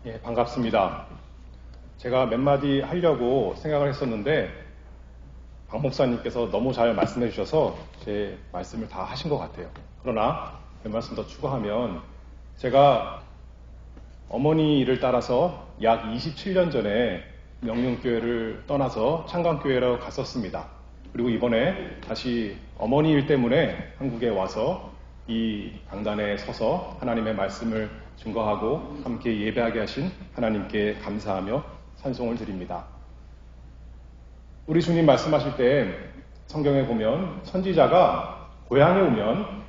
예, 반갑습니다. 제가 몇 마디 하려고 생각을 했었는데 박 목사님께서 너무 잘 말씀해 주셔서 제 말씀을 다 하신 것 같아요. 그러나 몇 말씀 더 추가하면 제가 어머니 일을 따라서 약 27년 전에 명륜교회를 떠나서 창강교회로 갔었습니다. 그리고 이번에 다시 어머니 일 때문에 한국에 와서 이 강단에 서서 하나님의 말씀을 증거하고 함께 예배하게 하신 하나님께 감사하며 찬송을 드립니다. 우리 주님 말씀하실 때 성경에 보면 선지자가 고향에 오면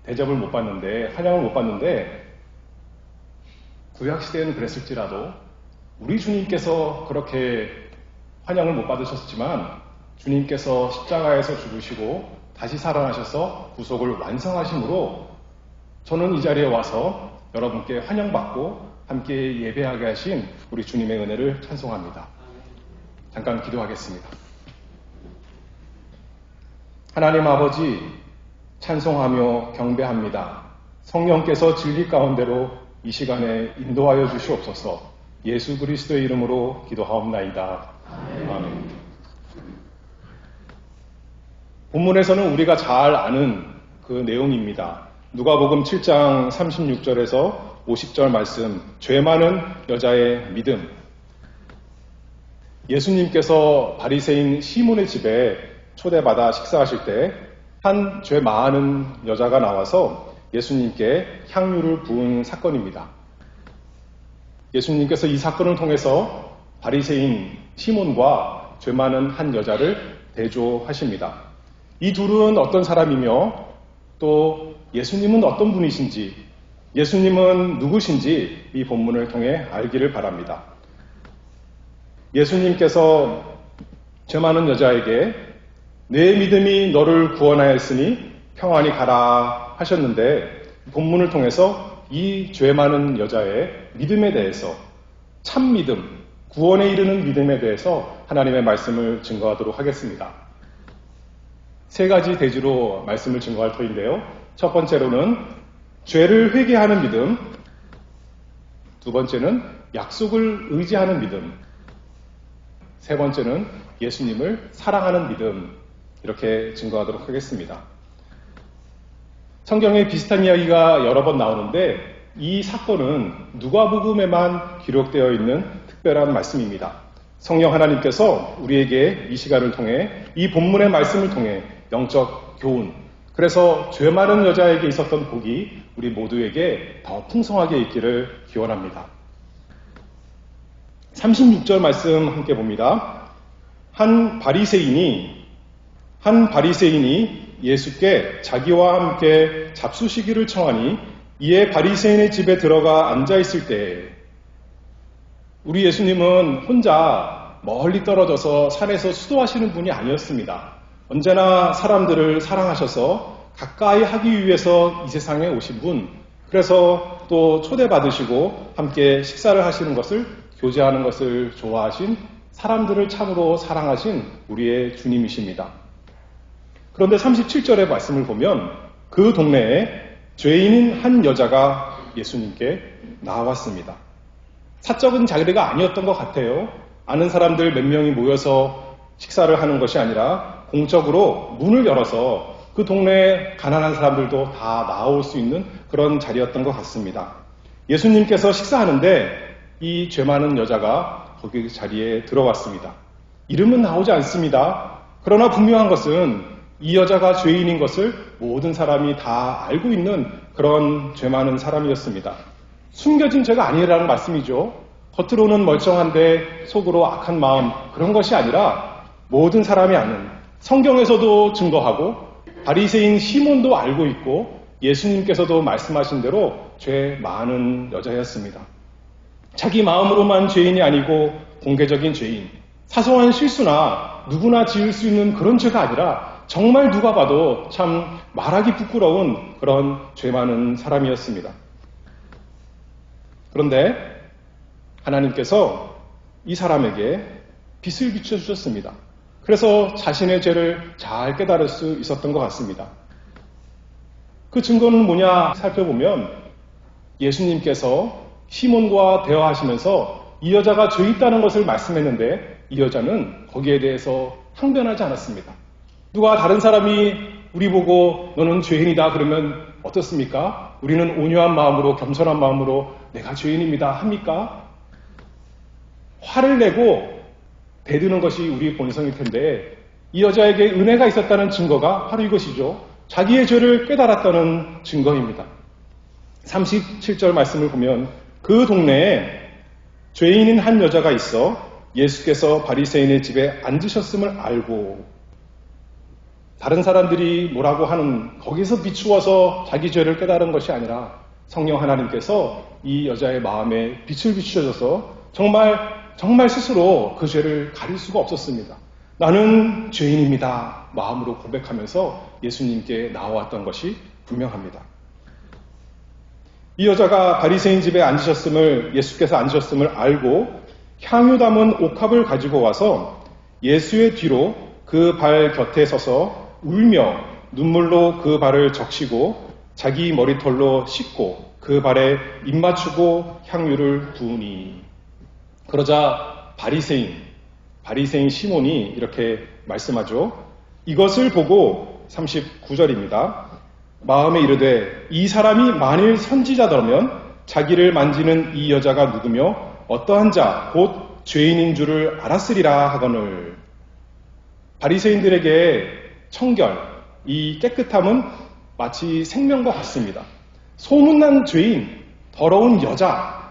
대접을 못 받는데, 환영을 못 받는데, 구약시대에는 그랬을지라도 우리 주님께서 그렇게 환영을 못 받으셨지만 주님께서 십자가에서 죽으시고 다시 살아나셔서 구속을 완성하심으로 저는 이 자리에 와서 여러분께 환영받고 함께 예배하게 하신 우리 주님의 은혜를 찬송합니다. 잠깐 기도하겠습니다. 하나님 아버지, 찬송하며 경배합니다. 성령께서 진리 가운데로 이 시간에 인도하여 주시옵소서. 예수 그리스도의 이름으로 기도하옵나이다. 아멘. 본문에서는 우리가 잘 아는 그 내용입니다. 누가복음 7장 36절에서 50절 말씀, 죄 많은 여자의 믿음. 예수님께서 바리새인 시몬의 집에 초대받아 식사하실 때 한 죄 많은 여자가 나와서 예수님께 향유를 부은 사건입니다. 예수님께서 이 사건을 통해서 바리새인 시몬과 죄 많은 한 여자를 대조하십니다. 이 둘은 어떤 사람이며 또 예수님은 어떤 분이신지, 예수님은 누구신지 이 본문을 통해 알기를 바랍니다. 예수님께서 죄 많은 여자에게 내 믿음이 너를 구원하였으니 평안히 가라 하셨는데, 본문을 통해서 이 죄 많은 여자의 믿음에 대해서, 참 믿음, 구원에 이르는 믿음에 대해서 하나님의 말씀을 증거하도록 하겠습니다. 세 가지 대지로 말씀을 증거할 터인데요. 첫 번째로는 죄를 회개하는 믿음, 두 번째는 약속을 의지하는 믿음, 세 번째는 예수님을 사랑하는 믿음, 이렇게 증거하도록 하겠습니다. 성경에 비슷한 이야기가 여러 번 나오는데 이 사건은 누가복음에만 기록되어 있는 특별한 말씀입니다. 성령 하나님께서 우리에게 이 시간을 통해, 이 본문의 말씀을 통해 영적 교훈, 그래서 죄 많은 여자에게 있었던 복이 우리 모두에게 더 풍성하게 있기를 기원합니다. 36절 말씀 함께 봅니다. 한 바리새인이 예수께 자기와 함께 잡수시기를 청하니 이에 바리새인의 집에 들어가 앉아있을 때, 우리 예수님은 혼자 멀리 떨어져서 산에서 수도하시는 분이 아니었습니다. 언제나 사람들을 사랑하셔서 가까이 하기 위해서 이 세상에 오신 분, 그래서 또 초대받으시고 함께 식사를 하시는 것을, 교제하는 것을 좋아하신, 사람들을 참으로 사랑하신 우리의 주님이십니다. 그런데 37절의 말씀을 보면 그 동네에 죄인인 한 여자가 예수님께 나왔습니다. 사적인 자리가 아니었던 것 같아요. 아는 사람들 몇 명이 모여서 식사를 하는 것이 아니라 공적으로 문을 열어서 그 동네에 가난한 사람들도 다 나올 수 있는 그런 자리였던 것 같습니다. 예수님께서 식사하는데 이 죄 많은 여자가 거기 자리에 들어왔습니다. 이름은 나오지 않습니다. 그러나 분명한 것은 이 여자가 죄인인 것을 모든 사람이 다 알고 있는 그런 죄 많은 사람이었습니다. 숨겨진 죄가 아니라는 말씀이죠. 겉으로는 멀쩡한데 속으로 악한 마음, 그런 것이 아니라 모든 사람이 아는, 성경에서도 증거하고 바리새인 시몬도 알고 있고 예수님께서도 말씀하신 대로 죄 많은 여자였습니다. 자기 마음으로만 죄인이 아니고 공개적인 죄인, 사소한 실수나 누구나 지을 수 있는 그런 죄가 아니라 정말 누가 봐도 참 말하기 부끄러운 그런 죄 많은 사람이었습니다. 그런데 하나님께서 이 사람에게 빛을 비춰주셨습니다. 그래서 자신의 죄를 잘 깨달을 수 있었던 것 같습니다. 그 증거는 뭐냐 살펴보면 예수님께서 시몬과 대화하시면서 이 여자가 죄 있다는 것을 말씀했는데 이 여자는 거기에 대해서 항변하지 않았습니다. 누가 다른 사람이 우리 보고 너는 죄인이다 그러면 어떻습니까? 우리는 온유한 마음으로 겸손한 마음으로 내가 죄인입니다 합니까? 화를 내고 대드는 것이 우리 본성일 텐데 이 여자에게 은혜가 있었다는 증거가 바로 이것이죠. 자기의 죄를 깨달았다는 증거입니다. 37절 말씀을 보면 그 동네에 죄인인 한 여자가 있어 예수께서 바리새인의 집에 앉으셨음을 알고 다른 사람들이 뭐라고 하는 거기서 비추어서 자기 죄를 깨달은 것이 아니라 성령 하나님께서 이 여자의 마음에 빛을 비추셔서 정말 스스로 그 죄를 가릴 수가 없었습니다. 나는 죄인입니다. 마음으로 고백하면서 예수님께 나와왔던 것이 분명합니다. 이 여자가 바리새인 집에 예수께서 앉으셨음을 알고 향유 담은 옥합을 가지고 와서 예수의 뒤로 그 발 곁에 서서 울며 눈물로 그 발을 적시고 자기 머리털로 씻고 그 발에 입 맞추고 향유를 부으니 그러자 바리새인 시몬이 이렇게 말씀하죠. 이것을 보고 39절입니다. 마음에 이르되 이 사람이 만일 선지자더면 자기를 만지는 이 여자가 누구며 어떠한 자 곧 죄인인 줄을 알았으리라 하거늘. 바리새인들에게 청결, 이 깨끗함은 마치 생명과 같습니다. 소문난 죄인, 더러운 여자,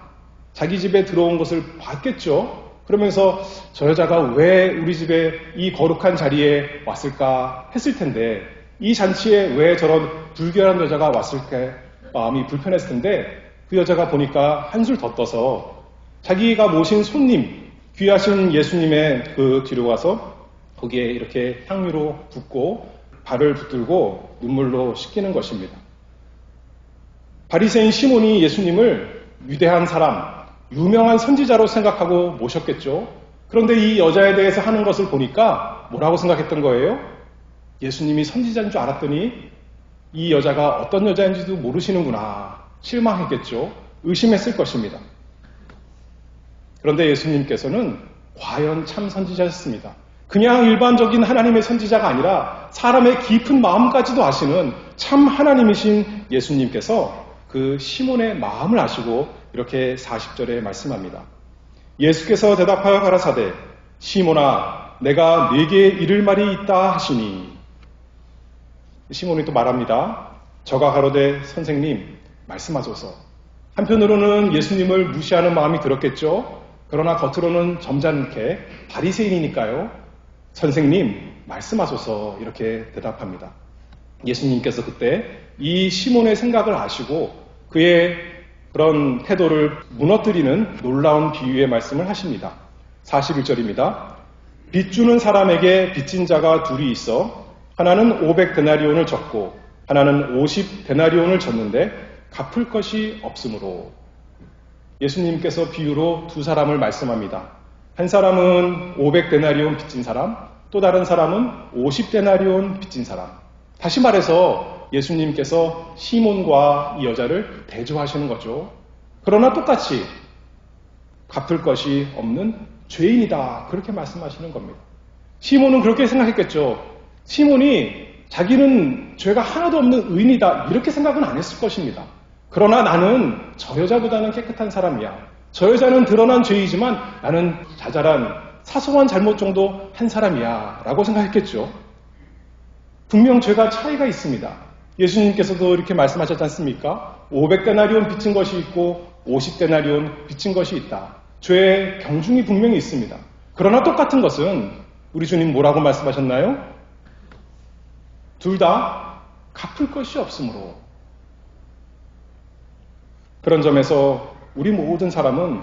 자기 집에 들어온 것을 봤겠죠. 그러면서 저 여자가 왜 우리 집에 이 거룩한 자리에 왔을까 했을 텐데 이 잔치에 왜 저런 불결한 여자가 왔을까 마음이 불편했을 텐데 그 여자가 보니까 한술 더 떠서 자기가 모신 손님, 귀하신 예수님의 그 뒤로 가서 거기에 이렇게 향유로 붓고 발을 붙들고 눈물로 씻기는 것입니다. 바리새인 시몬이 예수님을 위대한 사람, 유명한 선지자로 생각하고 모셨겠죠. 그런데 이 여자에 대해서 하는 것을 보니까 뭐라고 생각했던 거예요? 예수님이 선지자인 줄 알았더니 이 여자가 어떤 여자인지도 모르시는구나. 실망했겠죠. 의심했을 것입니다. 그런데 예수님께서는 과연 참 선지자였습니다. 그냥 일반적인 하나님의 선지자가 아니라 사람의 깊은 마음까지도 아시는 참 하나님이신 예수님께서 그 시몬의 마음을 아시고 이렇게 40절에 말씀합니다. 예수께서 대답하여 가라사대 시몬아 내가 네게 이를 말이 있다 하시니 시몬이 또 말합니다. 저가 가로되 선생님 말씀하소서. 한편으로는 예수님을 무시하는 마음이 들었겠죠. 그러나 겉으로는 점잖게 바리새인이니까요. 선생님 말씀하소서 이렇게 대답합니다. 예수님께서 그때 이 시몬의 생각을 아시고 그의 그런 태도를 무너뜨리는 놀라운 비유의 말씀을 하십니다. 41절입니다. 빚주는 사람에게 빚진 자가 둘이 있어 하나는 500데나리온을 졌고 하나는 50데나리온을 졌는데 갚을 것이 없으므로 예수님께서 비유로 두 사람을 말씀합니다. 한 사람은 500데나리온 빚진 사람, 또 다른 사람은 50데나리온 빚진 사람. 다시 말해서 예수님께서 시몬과 이 여자를 대조하시는 거죠. 그러나 똑같이 갚을 것이 없는 죄인이다. 그렇게 말씀하시는 겁니다. 시몬은 그렇게 생각했겠죠. 시몬이 자기는 죄가 하나도 없는 의인이다. 이렇게 생각은 안 했을 것입니다. 그러나 나는 저 여자보다는 깨끗한 사람이야. 저 여자는 드러난 죄이지만 나는 자잘한 사소한 잘못 정도 한 사람이야. 라고 생각했겠죠. 분명 죄가 차이가 있습니다. 예수님께서도 이렇게 말씀하셨지 않습니까? 500데나리온 빚진 것이 있고 50데나리온 빚진 것이 있다. 죄의 경중이 분명히 있습니다. 그러나 똑같은 것은 우리 주님 뭐라고 말씀하셨나요? 둘 다 갚을 것이 없으므로. 그런 점에서 우리 모든 사람은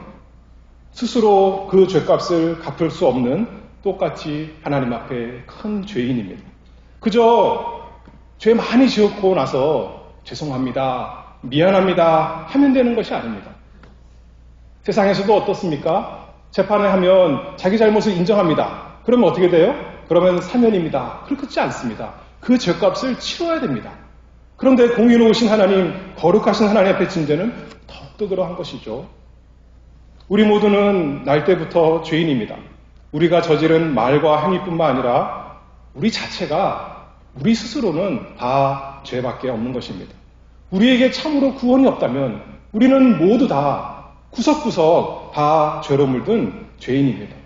스스로 그 죄값을 갚을 수 없는 똑같이 하나님 앞에 큰 죄인입니다. 그저 죄 많이 지었고 나서 죄송합니다, 미안합니다 하면 되는 것이 아닙니다. 세상에서도 어떻습니까? 재판을 하면 자기 잘못을 인정합니다. 그러면 어떻게 돼요? 그러면 사면입니다. 그렇지 않습니다. 그 죄값을 치러야 됩니다. 그런데 공의로우신 하나님, 거룩하신 하나님 앞에 진 죄는 더욱더 그러한 것이죠. 우리 모두는 날 때부터 죄인입니다. 우리가 저지른 말과 행위뿐만 아니라 우리 자체가 우리 스스로는 다 죄밖에 없는 것입니다. 우리에게 참으로 구원이 없다면 우리는 모두 다 구석구석 다 죄로 물든 죄인입니다.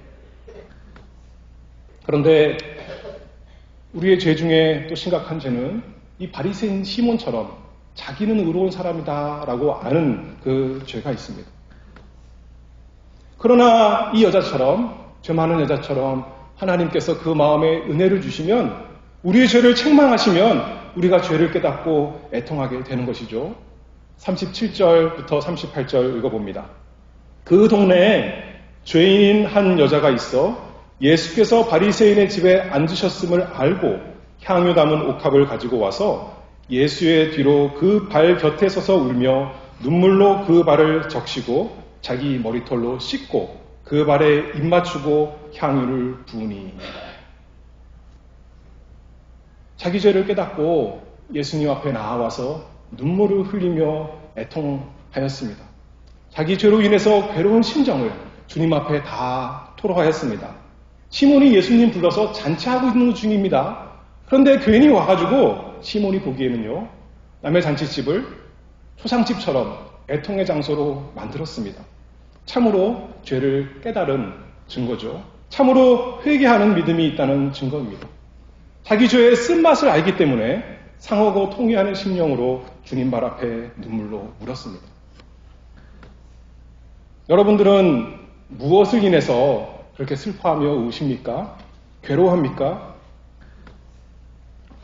그런데 우리의 죄 중에 또 심각한 죄는 이 바리새인 시몬처럼 자기는 의로운 사람이다라고 아는 그 죄가 있습니다. 그러나 이 여자처럼, 죄 많은 여자처럼 하나님께서 그 마음에 은혜를 주시면, 우리의 죄를 책망하시면 우리가 죄를 깨닫고 애통하게 되는 것이죠. 37절부터 38절 읽어봅니다. 그 동네에 죄인인 한 여자가 있어 예수께서 바리새인의 집에 앉으셨음을 알고 향유 담은 옥합을 가지고 와서 예수의 뒤로 그 발 곁에 서서 울며 눈물로 그 발을 적시고 자기 머리털로 씻고 그 발에 입 맞추고 향유를 부으니. 자기 죄를 깨닫고 예수님 앞에 나와서 눈물을 흘리며 애통하였습니다. 자기 죄로 인해서 괴로운 심정을 주님 앞에 다 토로하였습니다. 시몬이 예수님 불러서 잔치하고 있는 중입니다. 그런데 괜히 와가지고 시몬이 보기에는요, 남의 잔치집을 초상집처럼 애통의 장소로 만들었습니다. 참으로 죄를 깨달은 증거죠. 참으로 회개하는 믿음이 있다는 증거입니다. 자기 죄의 쓴맛을 알기 때문에 상하고 통회하는 심령으로 주님 발 앞에 눈물로 울었습니다. 여러분들은 무엇을 인해서 그렇게 슬퍼하며 우십니까? 괴로워합니까?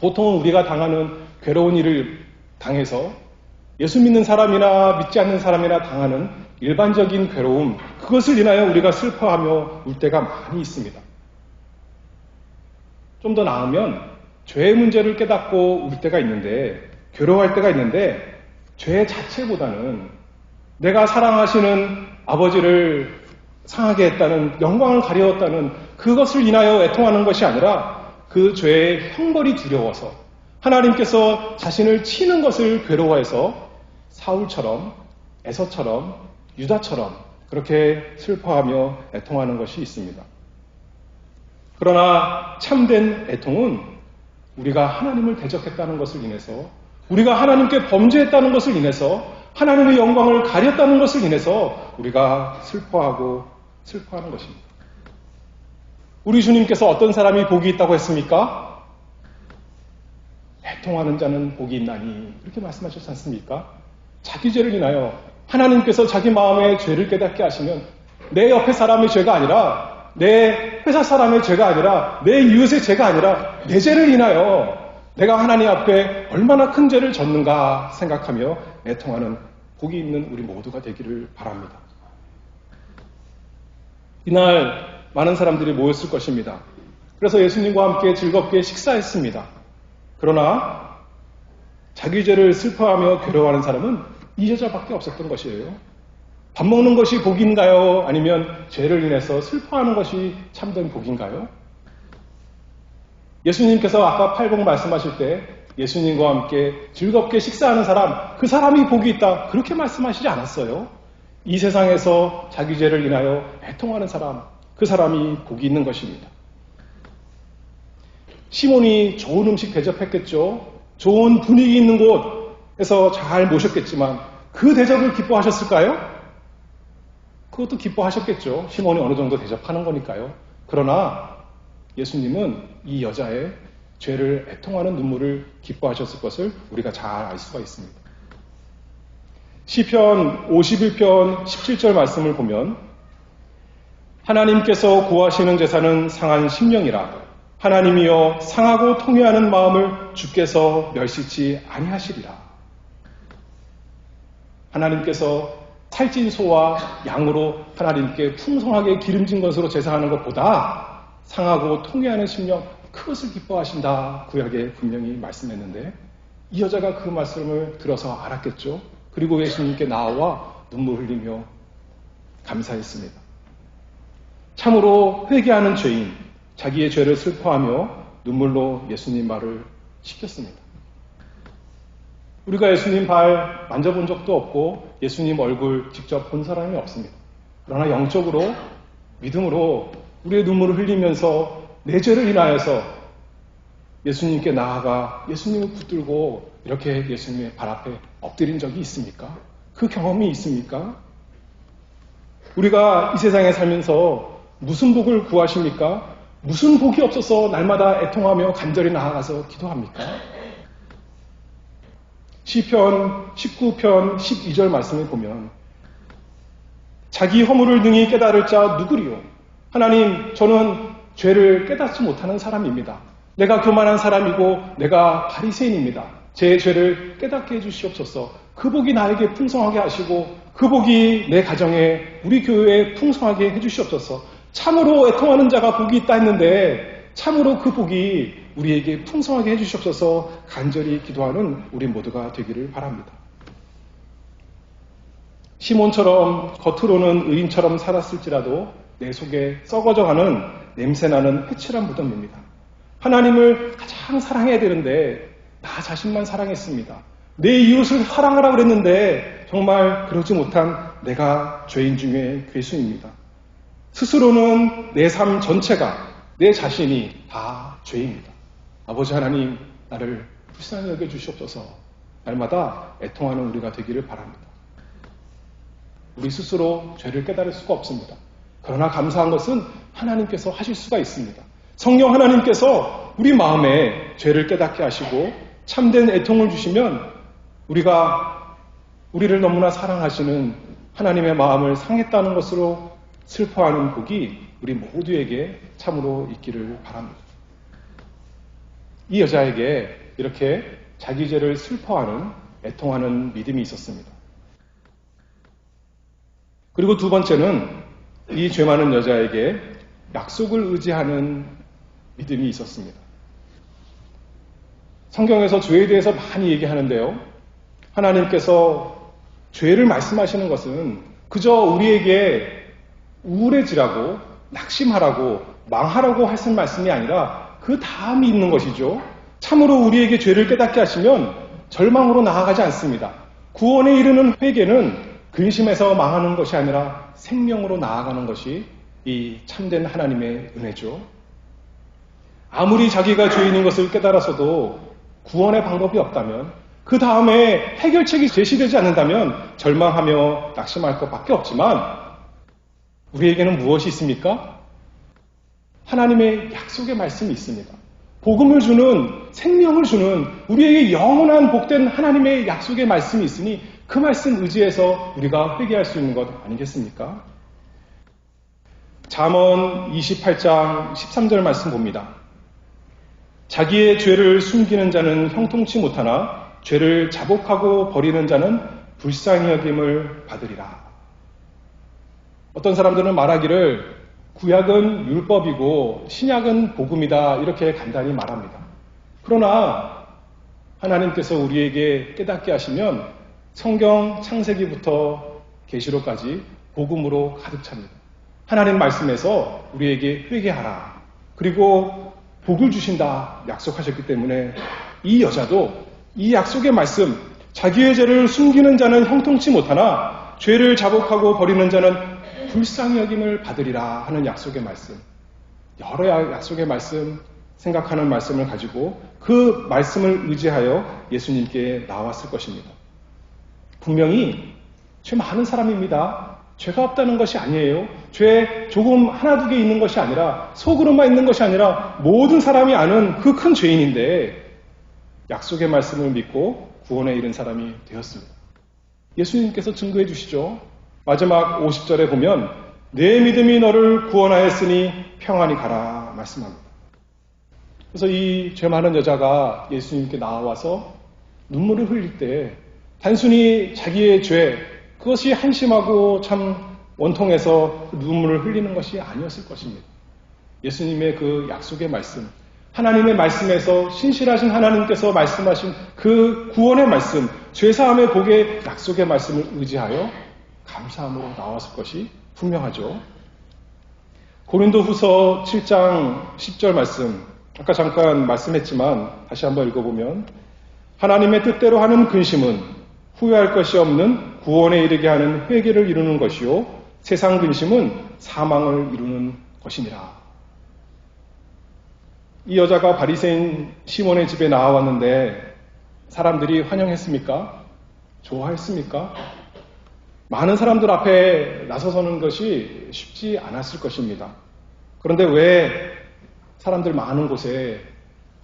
보통 우리가 당하는 괴로운 일을 당해서 예수 믿는 사람이나 믿지 않는 사람이나 당하는 일반적인 괴로움, 그것을 인하여 우리가 슬퍼하며 울 때가 많이 있습니다. 좀 더 나으면 죄의 문제를 깨닫고 울 때가 있는데, 괴로워할 때가 있는데, 죄 자체보다는 내가 사랑하시는 아버지를 상하게 했다는, 영광을 가려웠다는 그것을 인하여 애통하는 것이 아니라 그 죄의 형벌이 두려워서 하나님께서 자신을 치는 것을 괴로워해서 사울처럼, 에서처럼, 유다처럼 그렇게 슬퍼하며 애통하는 것이 있습니다. 그러나 참된 애통은 우리가 하나님을 대적했다는 것을 인해서, 우리가 하나님께 범죄했다는 것을 인해서, 하나님의 영광을 가렸다는 것을 인해서 우리가 슬퍼하는 것입니다. 우리 주님께서 어떤 사람이 복이 있다고 했습니까? 애통하는 자는 복이 있나니, 이렇게 말씀하셨지 않습니까? 자기 죄를 인하여 하나님께서 자기 마음의 죄를 깨닫게 하시면 내 옆에 사람의 죄가 아니라, 내 회사 사람의 죄가 아니라, 내 이웃의 죄가 아니라 내 죄를 인하여 내가 하나님 앞에 얼마나 큰 죄를 졌는가 생각하며 애통하는 복이 있는 우리 모두가 되기를 바랍니다. 이날 많은 사람들이 모였을 것입니다. 그래서 예수님과 함께 즐겁게 식사했습니다. 그러나 자기 죄를 슬퍼하며 괴로워하는 사람은 이 여자밖에 없었던 것이에요. 밥 먹는 것이 복인가요? 아니면 죄를 인해서 슬퍼하는 것이 참된 복인가요? 예수님께서 아까 팔복 말씀하실 때 예수님과 함께 즐겁게 식사하는 사람, 그 사람이 복이 있다, 그렇게 말씀하시지 않았어요. 이 세상에서 자기 죄를 인하여 애통하는 사람, 그 사람이 복이 있는 것입니다. 시몬이 좋은 음식 대접했겠죠. 좋은 분위기 있는 곳에서 잘 모셨겠지만 그 대접을 기뻐하셨을까요? 그것도 기뻐하셨겠죠. 시몬이 어느 정도 대접하는 거니까요. 그러나 예수님은 이 여자의 죄를 애통하는 눈물을 기뻐하셨을 것을 우리가 잘 알 수가 있습니다. 시편 51편 17절 말씀을 보면, 하나님께서 구하시는 제사는 상한 심령이라, 하나님이여 상하고 통회하는 마음을 주께서 멸시치 아니하시리라. 하나님께서 살찐 소와 양으로 하나님께 풍성하게 기름진 것으로 제사하는 것보다 상하고 통회하는 심령, 그것을 기뻐하신다, 구약에 분명히 말씀했는데 이 여자가 그 말씀을 들어서 알았겠죠. 그리고 예수님께 나와 눈물 흘리며 감사했습니다. 참으로 회개하는 죄인, 자기의 죄를 슬퍼하며 눈물로 예수님 말을 시켰습니다. 우리가 예수님 발 만져본 적도 없고 예수님 얼굴 직접 본 사람이 없습니다. 그러나 영적으로, 믿음으로 우리의 눈물을 흘리면서 내 죄를 인하여서 예수님께 나아가 예수님을 붙들고 이렇게 예수님의 발 앞에 엎드린 적이 있습니까? 그 경험이 있습니까? 우리가 이 세상에 살면서 무슨 복을 구하십니까? 무슨 복이 없어서 날마다 애통하며 간절히 나아가서 기도합니까? 시편 19편 12절 말씀을 보면 자기 허물을 능히 깨달을 자 누구리요? 하나님, 저는 죄를 깨닫지 못하는 사람입니다. 내가 교만한 사람이고 내가 바리새인입니다. 제 죄를 깨닫게 해주시옵소서. 그 복이 나에게 풍성하게 하시고 그 복이 내 가정에 우리 교회에 풍성하게 해주시옵소서. 참으로 애통하는 자가 복이 있다 했는데 참으로 그 복이 우리에게 풍성하게 해주시옵소서 간절히 기도하는 우리 모두가 되기를 바랍니다. 시몬처럼 겉으로는 의인처럼 살았을지라도 내 속에 썩어져가는 냄새나는 회칠한 무덤입니다. 하나님을 가장 사랑해야 되는데 나 자신만 사랑했습니다. 내 이웃을 사랑하라고 그랬는데 정말 그러지 못한 내가 죄인 중에 괴수입니다. 스스로는 내 삶 전체가 내 자신이 다 죄입니다. 아버지 하나님, 나를 불쌍히 여겨주시옵소서. 날마다 애통하는 우리가 되기를 바랍니다. 우리 스스로 죄를 깨달을 수가 없습니다. 그러나 감사한 것은 하나님께서 하실 수가 있습니다. 성령 하나님께서 우리 마음에 죄를 깨닫게 하시고 참된 애통을 주시면 우리를 너무나 사랑하시는 하나님의 마음을 상했다는 것으로 슬퍼하는 복이 우리 모두에게 참으로 있기를 바랍니다. 이 여자에게 이렇게 자기 죄를 슬퍼하는 애통하는 믿음이 있었습니다. 그리고 두 번째는 이 죄 많은 여자에게 약속을 의지하는 믿음이 있었습니다. 성경에서 죄에 대해서 많이 얘기하는데요. 하나님께서 죄를 말씀하시는 것은 그저 우리에게 우울해지라고, 낙심하라고, 망하라고 하신 말씀이 아니라 그 다음이 있는 것이죠. 참으로 우리에게 죄를 깨닫게 하시면 절망으로 나아가지 않습니다. 구원에 이르는 회개는 근심에서 망하는 것이 아니라 생명으로 나아가는 것이 이 참된 하나님의 은혜죠. 아무리 자기가 죄인인 것을 깨달아서도 구원의 방법이 없다면, 그 다음에 해결책이 제시되지 않는다면 절망하며 낙심할 것밖에 없지만 우리에게는 무엇이 있습니까? 하나님의 약속의 말씀이 있습니다. 복음을 주는, 생명을 주는, 우리에게 영원한 복된 하나님의 약속의 말씀이 있으니 그 말씀 의지해서 우리가 회개할 수 있는 것 아니겠습니까? 잠언 28장 13절 말씀 봅니다. 자기의 죄를 숨기는 자는 형통치 못하나 죄를 자복하고 버리는 자는 불쌍히 여김을 받으리라. 어떤 사람들은 말하기를 구약은 율법이고 신약은 복음이다 이렇게 간단히 말합니다. 그러나 하나님께서 우리에게 깨닫게 하시면 성경 창세기부터 계시록까지 복음으로 가득 찹니다. 하나님 말씀에서 우리에게 회개하라. 그리고 복을 주신다 약속하셨기 때문에 이 여자도 이 약속의 말씀, 자기의 죄를 숨기는 자는 형통치 못하나 죄를 자복하고 버리는 자는 불쌍히 여김을 받으리라 하는 약속의 말씀, 여러 약속의 말씀, 생각하는 말씀을 가지고 그 말씀을 의지하여 예수님께 나왔을 것입니다. 분명히 죄 많은 사람입니다. 죄가 없다는 것이 아니에요. 죄 조금 하나 두 개 있는 것이 아니라, 속으로만 있는 것이 아니라 모든 사람이 아는 그 큰 죄인인데 약속의 말씀을 믿고 구원에 이른 사람이 되었습니다. 예수님께서 증거해 주시죠. 마지막 50절에 보면 내 믿음이 너를 구원하였으니 평안히 가라 말씀합니다. 그래서 이 죄 많은 여자가 예수님께 나와서 눈물을 흘릴 때 단순히 자기의 죄, 그것이 한심하고 참 원통해서 눈물을 흘리는 것이 아니었을 것입니다. 예수님의 그 약속의 말씀, 하나님의 말씀에서 신실하신 하나님께서 말씀하신 그 구원의 말씀, 죄사함의 복의 약속의 말씀을 의지하여 감사함으로 나왔을 것이 분명하죠. 고린도후서 7장 10절 말씀, 아까 잠깐 말씀했지만 다시 한번 읽어보면 하나님의 뜻대로 하는 근심은 후회할 것이 없는 구원에 이르게 하는 회개를 이루는 것이요 세상 근심은 사망을 이루는 것이니라. 이 여자가 바리새인 시몬의 집에 나와왔는데 사람들이 환영했습니까? 좋아했습니까? 많은 사람들 앞에 나서서는 것이 쉽지 않았을 것입니다. 그런데 왜 사람들 많은 곳에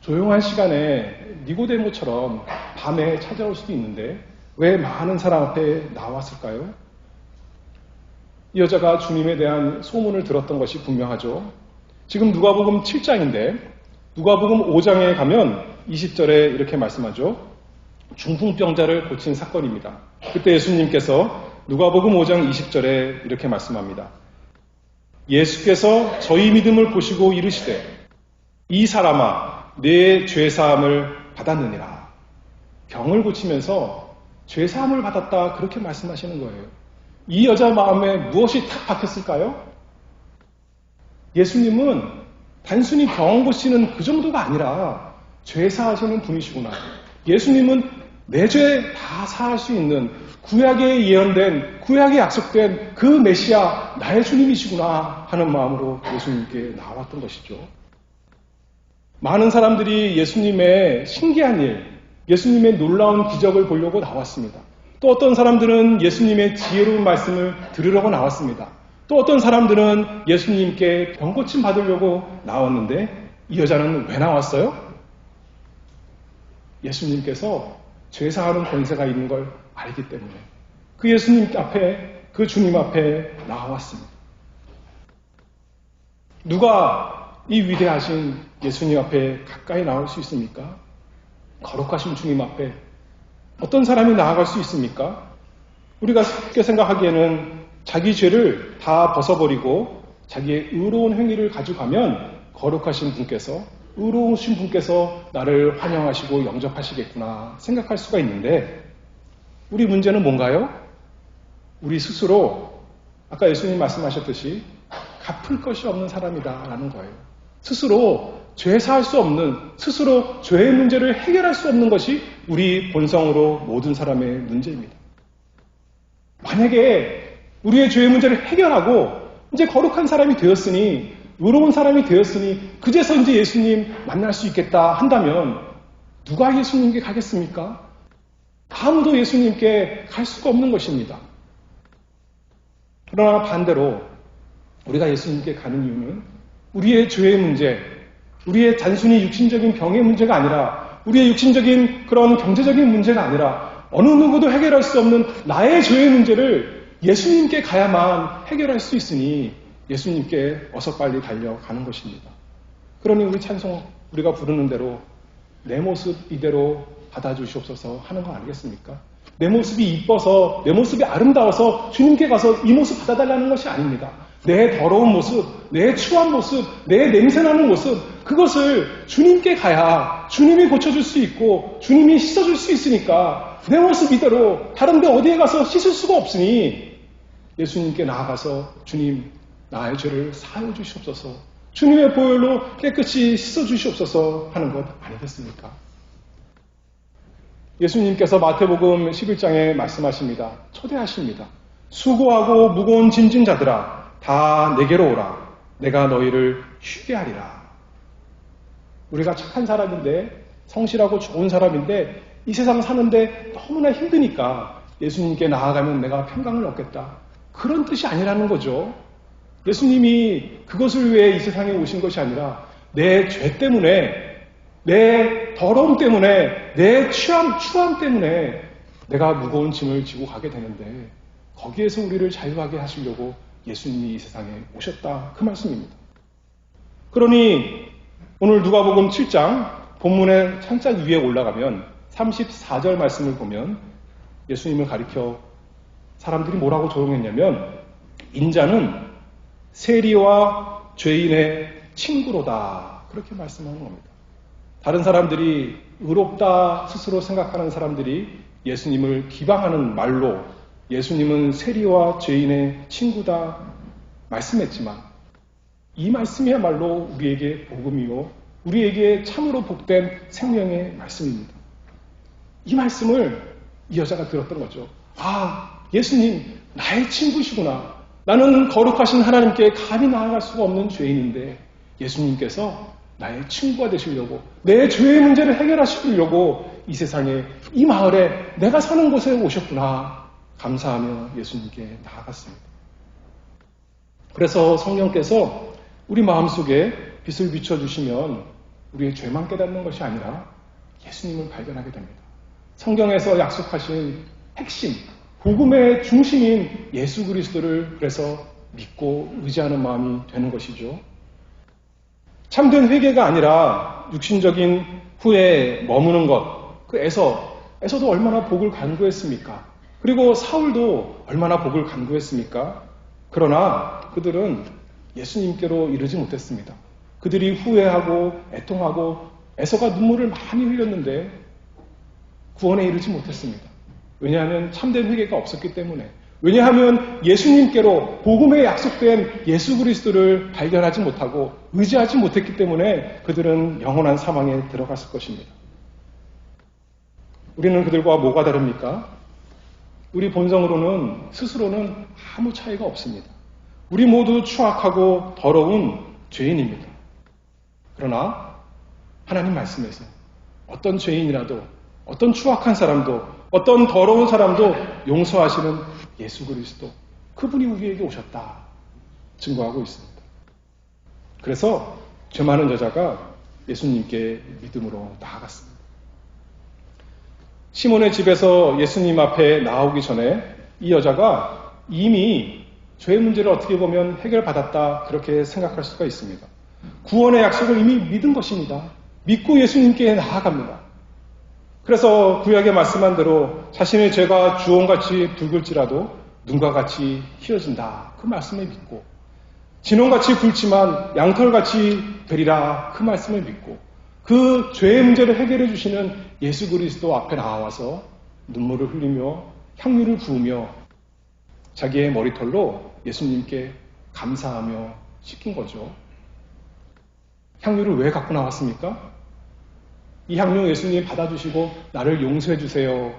조용한 시간에 니고데모처럼 밤에 찾아올 수도 있는데 왜 많은 사람 앞에 나왔을까요? 이 여자가 주님에 대한 소문을 들었던 것이 분명하죠. 지금 누가복음 7장인데 누가복음 5장에 가면 20절에 이렇게 말씀하죠. 중풍병자를 고친 사건입니다. 그때 예수님께서 누가복음 5장 20절에 이렇게 말씀합니다. 예수께서 저희 믿음을 보시고 이르시되 이 사람아 내 죄사함을 받았느니라. 병을 고치면서 죄사함을 받았다 그렇게 말씀하시는 거예요. 이 여자 마음에 무엇이 탁 박혔을까요? 예수님은 단순히 병 고치는 그 정도가 아니라 죄사하시는 분이시구나. 예수님은 내 죄 다 사할 수 있는 구약에 예언된, 구약에 약속된 그 메시아 나의 주님이시구나 하는 마음으로 예수님께 나왔던 것이죠. 많은 사람들이 예수님의 신기한 일, 예수님의 놀라운 기적을 보려고 나왔습니다. 또 어떤 사람들은 예수님의 지혜로운 말씀을 들으려고 나왔습니다. 또 어떤 사람들은 예수님께 병고침 받으려고 나왔는데 이 여자는 왜 나왔어요? 예수님께서 죄사하는 권세가 있는 걸 알기 때문에 그 예수님 앞에, 그 주님 앞에 나왔습니다. 누가 이 위대하신 예수님 앞에 가까이 나올 수 있습니까? 거룩하신 주님 앞에 어떤 사람이 나아갈 수 있습니까? 우리가 쉽게 생각하기에는 자기 죄를 다 벗어버리고 자기의 의로운 행위를 가져가면 거룩하신 분께서, 의로우신 분께서 나를 환영하시고 영접하시겠구나 생각할 수가 있는데 우리 문제는 뭔가요? 우리 스스로 아까 예수님 말씀하셨듯이 갚을 것이 없는 사람이다라는 거예요. 스스로 죄 사할 수 없는, 스스로 죄의 문제를 해결할 수 없는 것이 우리 본성으로 모든 사람의 문제입니다. 만약에 우리의 죄의 문제를 해결하고 이제 거룩한 사람이 되었으니, 의로운 사람이 되었으니 그제서 이제 예수님 만날 수 있겠다 한다면 누가 예수님께 가겠습니까? 아무도 예수님께 갈 수가 없는 것입니다. 그러나 반대로 우리가 예수님께 가는 이유는 우리의 죄의 문제, 우리의 단순히 육신적인 병의 문제가 아니라 우리의 육신적인 그런 경제적인 문제가 아니라 어느 누구도 해결할 수 없는 나의 죄의 문제를 예수님께 가야만 해결할 수 있으니 예수님께 어서 빨리 달려가는 것입니다. 그러니 우리 찬송 우리가 부르는 대로 내 모습 이대로 받아주시옵소서 하는 거 아니겠습니까? 내 모습이 이뻐서, 내 모습이 아름다워서 주님께 가서 이 모습 받아달라는 것이 아닙니다. 내 더러운 모습, 내 추한 모습, 내 냄새나는 모습, 그것을 주님께 가야 주님이 고쳐줄 수 있고 주님이 씻어줄 수 있으니까 내 모습 이대로 다른 데 어디에 가서 씻을 수가 없으니 예수님께 나아가서 주님 나의 죄를 사하여 주시옵소서, 주님의 보혈로 깨끗이 씻어 주시옵소서 하는 것 아니겠습니까? 예수님께서 마태복음 11장에 말씀하십니다. 초대하십니다. 수고하고 무거운 짐진 자들아 다 내게로 오라. 내가 너희를 쉬게 하리라. 우리가 착한 사람인데, 성실하고 좋은 사람인데 이 세상 사는데 너무나 힘드니까 예수님께 나아가면 내가 평강을 얻겠다, 그런 뜻이 아니라는 거죠. 예수님이 그것을 위해 이 세상에 오신 것이 아니라 내 죄 때문에, 내 더러움 때문에, 내 추함 때문에 내가 무거운 짐을 지고 가게 되는데 거기에서 우리를 자유하게 하시려고 예수님이 이 세상에 오셨다, 그 말씀입니다. 그러니 오늘 누가복음 7장 본문의 창작 위에 올라가면 34절 말씀을 보면 예수님을 가리켜 사람들이 뭐라고 조롱했냐면 인자는 세리와 죄인의 친구로다, 그렇게 말씀하는 겁니다. 다른 사람들이 의롭다 스스로 생각하는 사람들이 예수님을 비방하는 말로 예수님은 세리와 죄인의 친구다 말씀했지만 이 말씀이야말로 우리에게 복음이요, 우리에게 참으로 복된 생명의 말씀입니다. 이 말씀을 이 여자가 들었던 거죠. 아, 예수님 나의 친구시구나. 나는 거룩하신 하나님께 감히 나아갈 수가 없는 죄인인데 예수님께서 나의 친구가 되시려고 내 죄의 문제를 해결하시려고 이 세상에 이 마을에 내가 사는 곳에 오셨구나 감사하며 예수님께 나아갔습니다. 그래서 성령께서 우리 마음속에 빛을 비춰주시면 우리의 죄만 깨닫는 것이 아니라 예수님을 발견하게 됩니다. 성경에서 약속하신 핵심, 복음의 중심인 예수 그리스도를 그래서 믿고 의지하는 마음이 되는 것이죠. 참된 회개가 아니라 육신적인 후에 머무는 것, 그 에서도 얼마나 복을 간구했습니까? 그리고 사울도 얼마나 복을 간구했습니까? 그러나 그들은 예수님께로 이르지 못했습니다. 그들이 후회하고 애통하고 에서가 눈물을 많이 흘렸는데 구원에 이르지 못했습니다. 왜냐하면 참된 회개가 없었기 때문에, 왜냐하면 예수님께로 복음에 약속된 예수 그리스도를 발견하지 못하고 의지하지 못했기 때문에 그들은 영원한 사망에 들어갔을 것입니다. 우리는 그들과 뭐가 다릅니까? 우리 본성으로는 스스로는 아무 차이가 없습니다. 우리 모두 추악하고 더러운 죄인입니다. 그러나 하나님 말씀에서 어떤 죄인이라도, 어떤 추악한 사람도, 어떤 더러운 사람도 용서하시는 예수 그리스도, 그분이 우리에게 오셨다 증거하고 있습니다. 그래서 죄 많은 여자가 예수님께 믿음으로 나아갔습니다. 시몬의 집에서 예수님 앞에 나오기 전에 이 여자가 이미 죄의 문제를 어떻게 보면 해결받았다 그렇게 생각할 수가 있습니다. 구원의 약속을 이미 믿은 것입니다. 믿고 예수님께 나아갑니다. 그래서 구약에 말씀한 대로 자신의 죄가 주홍같이 붉을지라도 눈과 같이 희어진다 그 말씀을 믿고, 진홍같이 굵지만 양털같이 되리라 그 말씀을 믿고, 그 죄의 문제를 해결해 주시는 예수 그리스도 앞에 나와서 눈물을 흘리며 향유를 부으며 자기의 머리털로 예수님께 감사하며 씻긴 거죠. 향유를 왜 갖고 나왔습니까? 이 향유 예수님이 받아주시고 나를 용서해 주세요.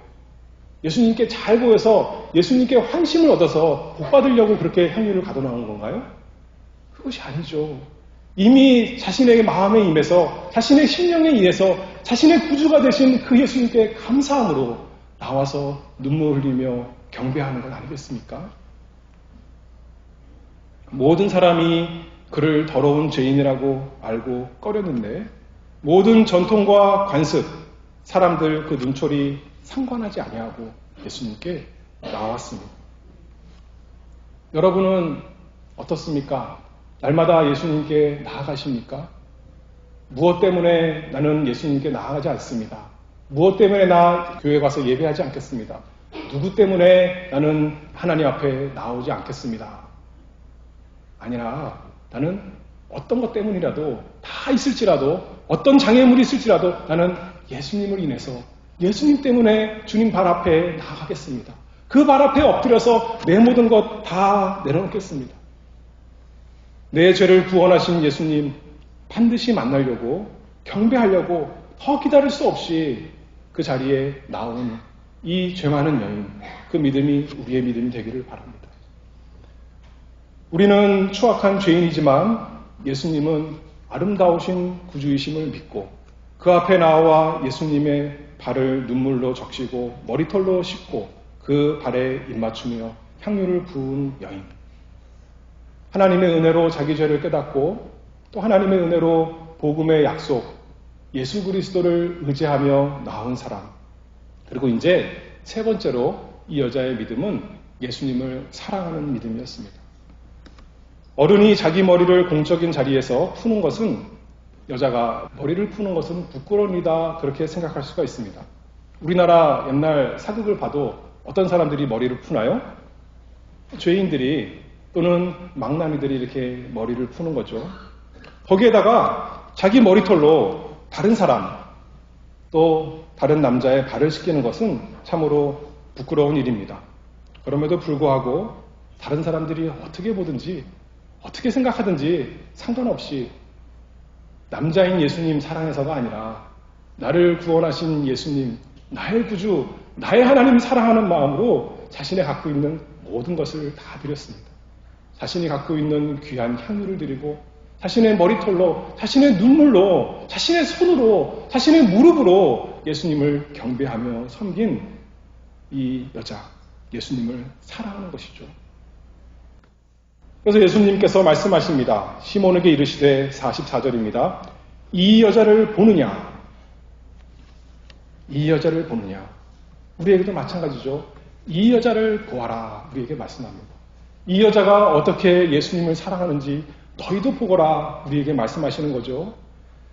예수님께 잘 보여서 예수님께 환심을 얻어서 복 받으려고 그렇게 향유를 가져 나온 건가요? 그것이 아니죠. 이미 자신의 마음에 임해서, 자신의 심령에 의해서 자신의 구주가 되신 그 예수님께 감사함으로 나와서 눈물 흘리며 경배하는 것 아니겠습니까? 모든 사람이 그를 더러운 죄인이라고 알고 꺼렸는데 모든 전통과 관습, 사람들 그 눈초리 상관하지 아니하고 예수님께 나왔습니다. 여러분은 어떻습니까? 날마다 예수님께 나아가십니까? 무엇 때문에 나는 예수님께 나아가지 않습니다. 무엇 때문에 나 교회 가서 예배하지 않겠습니다. 누구 때문에 나는 하나님 앞에 나오지 않겠습니다. 아니라 나는 어떤 것 때문이라도 다 있을지라도, 어떤 장애물이 있을지라도 나는 예수님을 인해서, 예수님 때문에 주님 발 앞에 나아가겠습니다. 그 발 앞에 엎드려서 내 모든 것 다 내려놓겠습니다. 내 죄를 구원하신 예수님 반드시 만나려고, 경배하려고 더 기다릴 수 없이 그 자리에 나온 이 죄 많은 여인, 그 믿음이 우리의 믿음이 되기를 바랍니다. 우리는 추악한 죄인이지만 예수님은 아름다우신 구주이심을 믿고 그 앞에 나와 예수님의 발을 눈물로 적시고 머리털로 씻고 그 발에 입맞추며 향유를 부은 여인. 하나님의 은혜로 자기 죄를 깨닫고 또 하나님의 은혜로 복음의 약속, 예수 그리스도를 의지하며 나온 사람. 그리고 이제 세 번째로 이 여자의 믿음은 예수님을 사랑하는 믿음이었습니다. 어른이 자기 머리를 공적인 자리에서 푸는 것은, 여자가 머리를 푸는 것은 부끄러운 일이다 그렇게 생각할 수가 있습니다. 우리나라 옛날 사극을 봐도 어떤 사람들이 머리를 푸나요? 죄인들이 또는 망나니들이 이렇게 머리를 푸는 거죠. 거기에다가 자기 머리털로 다른 사람, 또 다른 남자의 발을 씻기는 것은 참으로 부끄러운 일입니다. 그럼에도 불구하고 다른 사람들이 어떻게 보든지 어떻게 생각하든지 상관없이 남자인 예수님 사랑해서가 아니라 나를 구원하신 예수님, 나의 구주, 나의 하나님 사랑하는 마음으로 자신의 갖고 있는 모든 것을 다 드렸습니다. 자신이 갖고 있는 귀한 향유를 드리고 자신의 머리털로, 자신의 눈물로, 자신의 손으로, 자신의 무릎으로 예수님을 경배하며 섬긴 이 여자, 예수님을 사랑하는 것이죠. 그래서 예수님께서 말씀하십니다. 시몬에게 이르시되 44절입니다. 이 여자를 보느냐? 이 여자를 보느냐? 우리에게도 마찬가지죠. 이 여자를 보아라. 우리에게 말씀합니다. 이 여자가 어떻게 예수님을 사랑하는지 너희도 보거라. 우리에게 말씀하시는 거죠.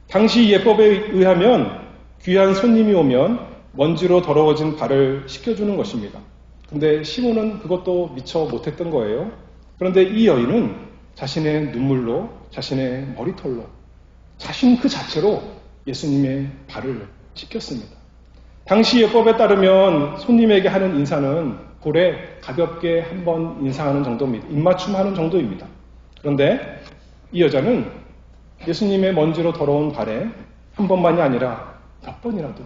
당시 예법에 의하면 귀한 손님이 오면 먼지로 더러워진 발을 씻겨주는 것입니다. 근데 시몬은 그것도 미처 못했던 거예요. 그런데 이 여인은 자신의 눈물로, 자신의 머리털로, 자신 그 자체로 예수님의 발을 씻겼습니다. 당시 예법에 따르면 손님에게 하는 인사는 볼에 가볍게 한번 인사하는 정도입니다. 입맞춤하는 정도입니다. 그런데 이 여자는 예수님의 먼지로 더러운 발에 한 번만이 아니라 몇 번이라도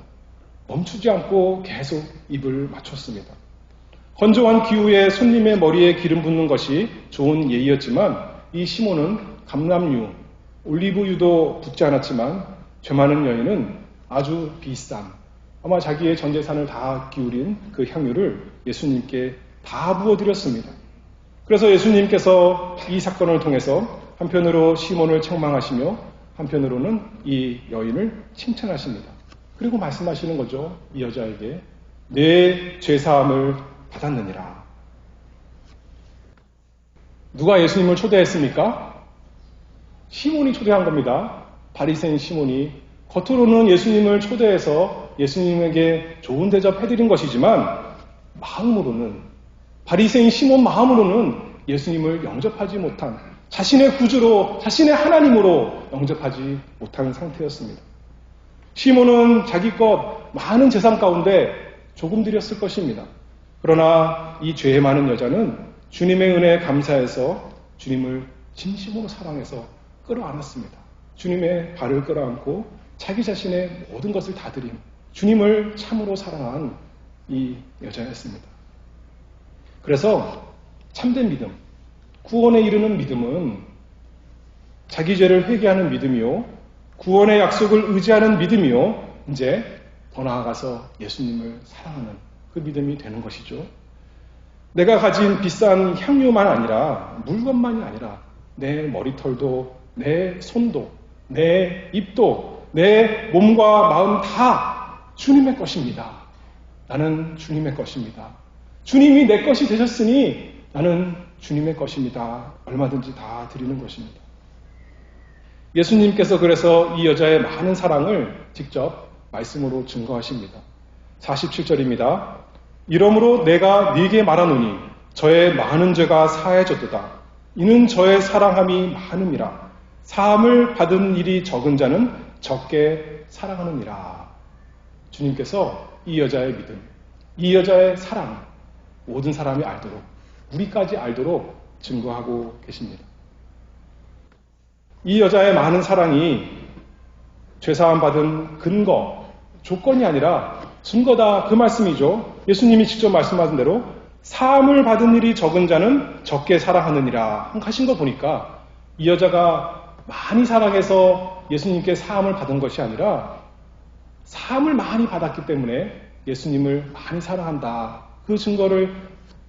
멈추지 않고 계속 입을 맞췄습니다. 건조한 기후에 손님의 머리에 기름 붓는 것이 좋은 예의였지만 이 시몬은 감람유, 올리브유도 붓지 않았지만 죄 많은 여인은 아주 비싼, 아마 자기의 전 재산을 다 기울인 그 향유를 예수님께 다 부어드렸습니다. 그래서 예수님께서 이 사건을 통해서 한편으로 시몬을 책망하시며 한편으로는 이 여인을 칭찬하십니다. 그리고 말씀하시는 거죠. 이 여자에게 내 죄사함을 받았느니라. 누가 예수님을 초대했습니까? 시몬이 초대한 겁니다. 바리새인 시몬이 겉으로는 예수님을 초대해서 예수님에게 좋은 대접 해드린 것이지만 마음으로는, 바리새인 시몬 마음으로는 예수님을 영접하지 못한, 자신의 구주로, 자신의 하나님으로 영접하지 못하는 상태였습니다. 시몬은 자기 것 많은 재산 가운데 조금 드렸을 것입니다. 그러나 이 죄 많은 여자는 주님의 은혜에 감사해서 주님을 진심으로 사랑해서 끌어안았습니다. 주님의 발을 끌어안고 자기 자신의 모든 것을 다 드린 주님을 참으로 사랑한 이 여자였습니다. 그래서 참된 믿음, 구원에 이르는 믿음은 자기 죄를 회개하는 믿음이요, 구원의 약속을 의지하는 믿음이요, 이제 더 나아가서 예수님을 사랑하는 그 믿음이 되는 것이죠. 내가 가진 비싼 향유만 아니라, 물건만이 아니라 내 머리털도, 내 손도, 내 입도, 내 몸과 마음 다 주님의 것입니다. 나는 주님의 것입니다. 주님이 내 것이 되셨으니 나는 주님의 것입니다. 얼마든지 다 드리는 것입니다. 예수님께서 그래서 이 여자의 많은 사랑을 직접 말씀으로 증거하십니다. 47절입니다. 이러므로 내가 네게 말하노니 저의 많은 죄가 사해졌도다. 이는 저의 사랑함이 많음이라. 사함을 받은 일이 적은 자는 적게 사랑하느니라. 주님께서 이 여자의 믿음, 이 여자의 사랑, 모든 사람이 알도록, 우리까지 알도록 증거하고 계십니다. 이 여자의 많은 사랑이 죄사함 받은 근거, 조건이 아니라 증거다, 그 말씀이죠. 예수님이 직접 말씀하신 대로 사함을 받은 일이 적은 자는 적게 사랑하느니라 하신 거 보니까 이 여자가 많이 사랑해서 예수님께 사함을 받은 것이 아니라 사함을 많이 받았기 때문에 예수님을 많이 사랑한다, 그 증거를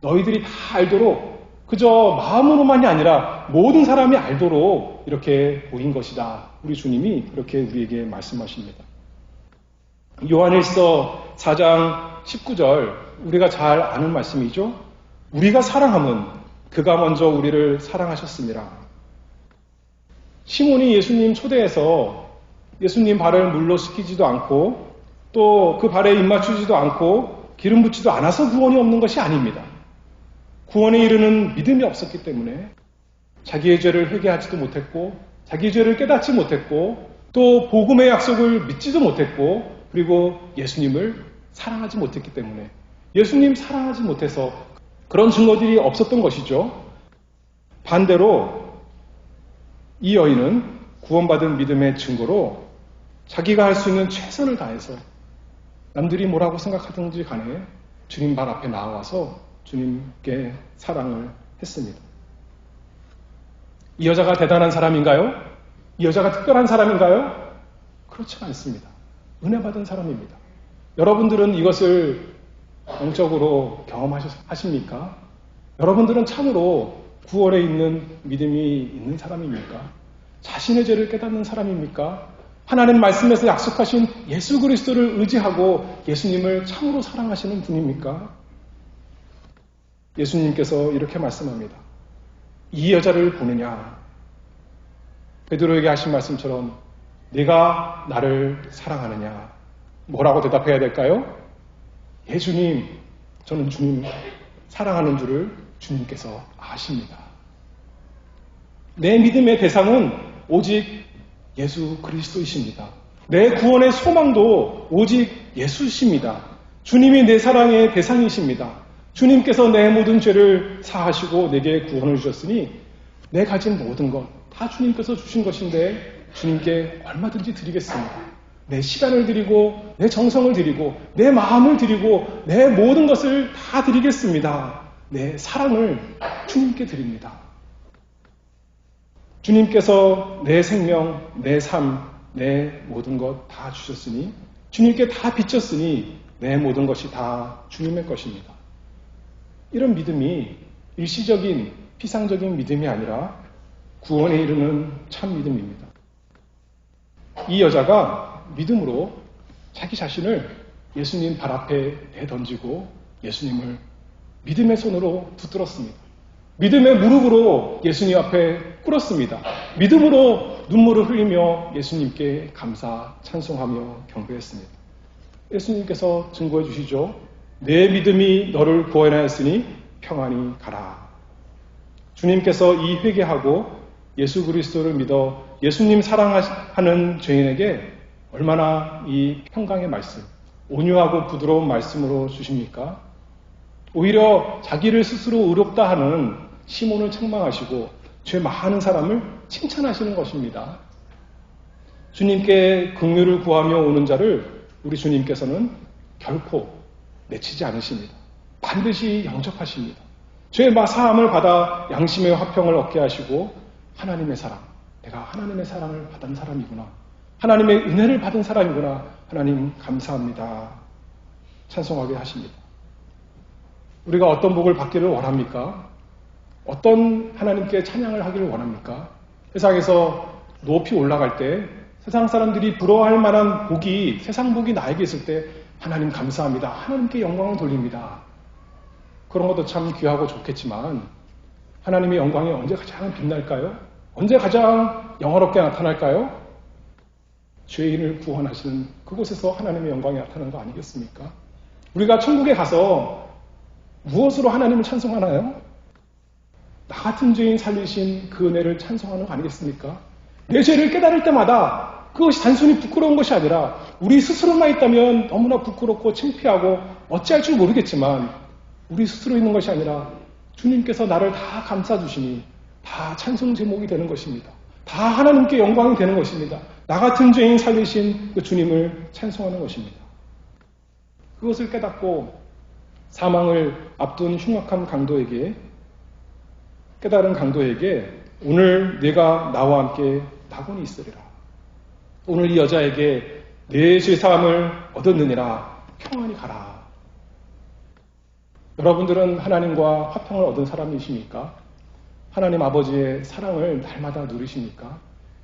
너희들이 다 알도록, 그저 마음으로만이 아니라 모든 사람이 알도록 이렇게 보인 것이다. 우리 주님이 그렇게 우리에게 말씀하십니다. 요한일서 4장 19절, 우리가 잘 아는 말씀이죠. 우리가 사랑함은 그가 먼저 우리를 사랑하셨습니다. 시몬이 예수님 초대해서 예수님 발을 물로 씻기지도 않고 또 그 발에 입 맞추지도 않고 기름 붓지도 않아서 구원이 없는 것이 아닙니다. 구원에 이르는 믿음이 없었기 때문에 자기의 죄를 회개하지도 못했고 자기의 죄를 깨닫지 못했고 또 복음의 약속을 믿지도 못했고 그리고 예수님을 사랑하지 못했기 때문에, 예수님 사랑하지 못해서 그런 증거들이 없었던 것이죠. 반대로 이 여인은 구원받은 믿음의 증거로 자기가 할 수 있는 최선을 다해서 남들이 뭐라고 생각하든지 간에 주님 발 앞에 나와서 주님께 사랑을 했습니다. 이 여자가 대단한 사람인가요? 이 여자가 특별한 사람인가요? 그렇지 않습니다. 은혜 받은 사람입니다. 여러분들은 이것을 영적으로 경험하십니까? 여러분들은 참으로 구원에 있는 믿음이 있는 사람입니까? 자신의 죄를 깨닫는 사람입니까? 하나님 말씀에서 약속하신 예수 그리스도를 의지하고 예수님을 참으로 사랑하시는 분입니까? 예수님께서 이렇게 말씀합니다. 이 여자를 보느냐? 베드로에게 하신 말씀처럼 네가 나를 사랑하느냐? 뭐라고 대답해야 될까요? 예, 주님, 저는 주님 사랑하는 줄을 주님께서 아십니다. 내 믿음의 대상은 오직 예수 그리스도이십니다. 내 구원의 소망도 오직 예수이십니다. 주님이 내 사랑의 대상이십니다. 주님께서 내 모든 죄를 사하시고 내게 구원을 주셨으니 내 가진 모든 것 다 주님께서 주신 것인데 주님께 얼마든지 드리겠습니다. 내 시간을 드리고 내 정성을 드리고 내 마음을 드리고 내 모든 것을 다 드리겠습니다. 내 사랑을 주님께 드립니다. 주님께서 내 생명, 내 삶, 내 모든 것 다 주셨으니 주님께 다 비쳤으니 내 모든 것이 다 주님의 것입니다. 이런 믿음이 일시적인 피상적인 믿음이 아니라 구원에 이르는 참 믿음입니다. 이 여자가 믿음으로 자기 자신을 예수님 발 앞에 내던지고 예수님을 믿음의 손으로 붙들었습니다. 믿음의 무릎으로 예수님 앞에 꿇었습니다. 믿음으로 눈물을 흘리며 예수님께 감사, 찬송하며 경배했습니다. 예수님께서 증거해 주시죠. 내 믿음이 너를 구원하였으니 평안히 가라. 주님께서 이 회개하고 예수 그리스도를 믿어 예수님 사랑하는 죄인에게 얼마나 이 평강의 말씀, 온유하고 부드러운 말씀으로 주십니까? 오히려 자기를 스스로 의롭다 하는 시몬을 책망하시고 죄 많은 사람을 칭찬하시는 것입니다. 주님께 긍휼을 구하며 오는 자를 우리 주님께서는 결코 내치지 않으십니다. 반드시 영접하십니다. 죄 사함을 받아 양심의 화평을 얻게 하시고 하나님의 사랑, 내가 하나님의 사랑을 받은 사람이구나. 하나님의 은혜를 받은 사람이구나. 하나님 감사합니다. 찬송하게 하십니다. 우리가 어떤 복을 받기를 원합니까? 어떤 하나님께 찬양을 하기를 원합니까? 세상에서 높이 올라갈 때 세상 사람들이 부러워할 만한 복이, 세상 복이 나에게 있을 때 하나님 감사합니다. 하나님께 영광을 돌립니다. 그런 것도 참 귀하고 좋겠지만 하나님의 영광이 언제 가장 빛날까요? 언제 가장 영화롭게 나타날까요? 죄인을 구원하시는 그곳에서 하나님의 영광이 나타나는 거 아니겠습니까? 우리가 천국에 가서 무엇으로 하나님을 찬송하나요? 나 같은 죄인 살리신 그 은혜를 찬송하는 거 아니겠습니까? 내 죄를 깨달을 때마다 그것이 단순히 부끄러운 것이 아니라 우리 스스로만 있다면 너무나 부끄럽고 창피하고 어찌할 줄 모르겠지만 우리 스스로 있는 것이 아니라 주님께서 나를 다 감싸주시니 다 찬송 제목이 되는 것입니다. 다 하나님께 영광이 되는 것입니다. 나 같은 죄인 살리신 그 주님을 찬송하는 것입니다. 그것을 깨닫고 사망을 앞둔 흉악한 강도에게 깨달은 강도에게 오늘 네가 나와 함께 낙원이 있으리라. 오늘 이 여자에게 내 죄사함을 얻었느니라. 평안히 가라. 여러분들은 하나님과 화평을 얻은 사람이십니까? 하나님 아버지의 사랑을 날마다 누리십니까?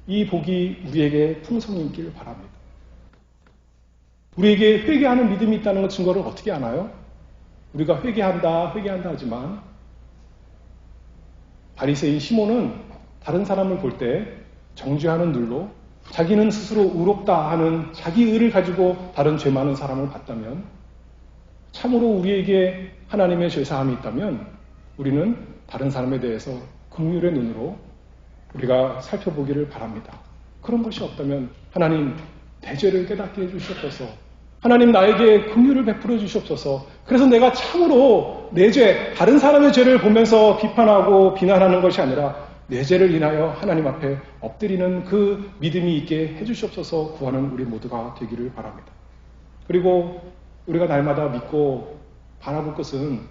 이 복이 우리에게 풍성히 있기를 바랍니다. 우리에게 회개하는 믿음이 있다는 것 증거를 어떻게 아나요? 우리가 회개한다 하지만 바리새인 시몬은 다른 사람을 볼 때 정죄하는 눈으로 자기는 스스로 의롭다 하는 자기 의를 가지고 다른 죄 많은 사람을 봤다면 참으로 우리에게 하나님의 죄사함이 있다면 우리는 다른 사람에 대해서 긍휼의 눈으로 우리가 살펴보기를 바랍니다. 그런 것이 없다면 하나님 내 죄를 깨닫게 해주시옵소서. 하나님 나에게 긍휼을 베풀어 주시옵소서. 그래서 내가 참으로 내 죄, 다른 사람의 죄를 보면서 비판하고 비난하는 것이 아니라 내 죄를 인하여 하나님 앞에 엎드리는 그 믿음이 있게 해주시옵소서. 구하는 우리 모두가 되기를 바랍니다. 그리고 우리가 날마다 믿고 바라볼 것은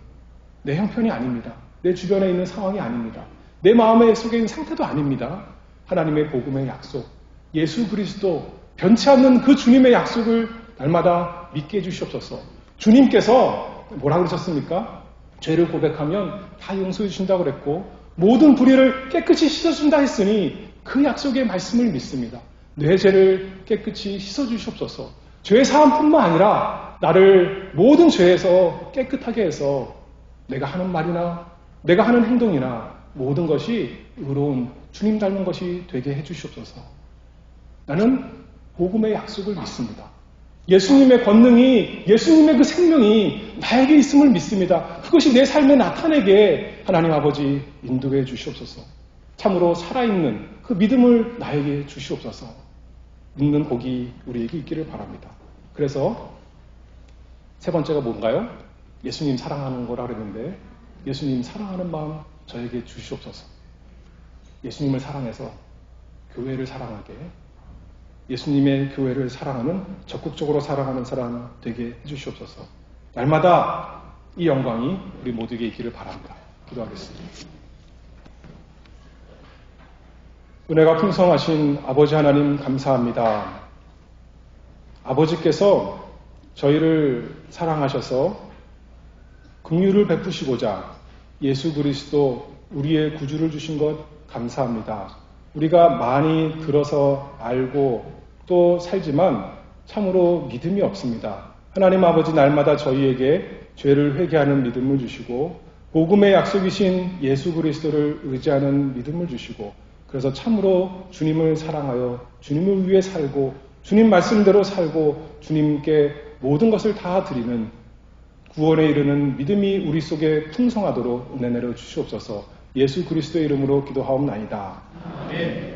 내 형편이 아닙니다. 내 주변에 있는 상황이 아닙니다. 내 마음의 속에 있는 상태도 아닙니다. 하나님의 복음의 약속, 예수 그리스도, 변치 않는 그 주님의 약속을 날마다 믿게 해주시옵소서. 주님께서 뭐라 그러셨습니까? 죄를 고백하면 다 용서해 주신다고 그랬고 모든 불의를 깨끗이 씻어준다 했으니 그 약속의 말씀을 믿습니다. 내 죄를 깨끗이 씻어주시옵소서. 죄 사함뿐만 아니라 나를 모든 죄에서 깨끗하게 해서 내가 하는 말이나 내가 하는 행동이나 모든 것이 의로운 주님 닮은 것이 되게 해주시옵소서. 나는 복음의 약속을 믿습니다. 예수님의 권능이, 예수님의 그 생명이 나에게 있음을 믿습니다. 그것이 내 삶에 나타내게 하나님 아버지 인도해 주시옵소서. 참으로 살아있는 그 믿음을 나에게 주시옵소서. 믿는 복이 우리에게 있기를 바랍니다. 그래서 세 번째가 뭔가요? 예수님 사랑하는 거라 그랬는데 예수님 사랑하는 마음 저에게 주시옵소서. 예수님을 사랑해서 교회를 사랑하게, 예수님의 교회를 사랑하는, 적극적으로 사랑하는 사람 되게 해주시옵소서. 날마다 이 영광이 우리 모두에게 있기를 바랍니다. 기도하겠습니다. 은혜가 풍성하신 아버지 하나님 감사합니다. 아버지께서 저희를 사랑하셔서 긍휼을 베푸시고자 예수 그리스도 우리의 구주를 주신 것 감사합니다. 우리가 많이 들어서 알고 또 살지만 참으로 믿음이 없습니다. 하나님 아버지 날마다 저희에게 죄를 회개하는 믿음을 주시고 복음의 약속이신 예수 그리스도를 의지하는 믿음을 주시고 그래서 참으로 주님을 사랑하여 주님을 위해 살고 주님 말씀대로 살고 주님께 모든 것을 다 드리는 구원에 이르는 믿음이 우리 속에 풍성하도록 은혜 내려 주시옵소서. 예수 그리스도의 이름으로 기도하옵나이다. 아멘.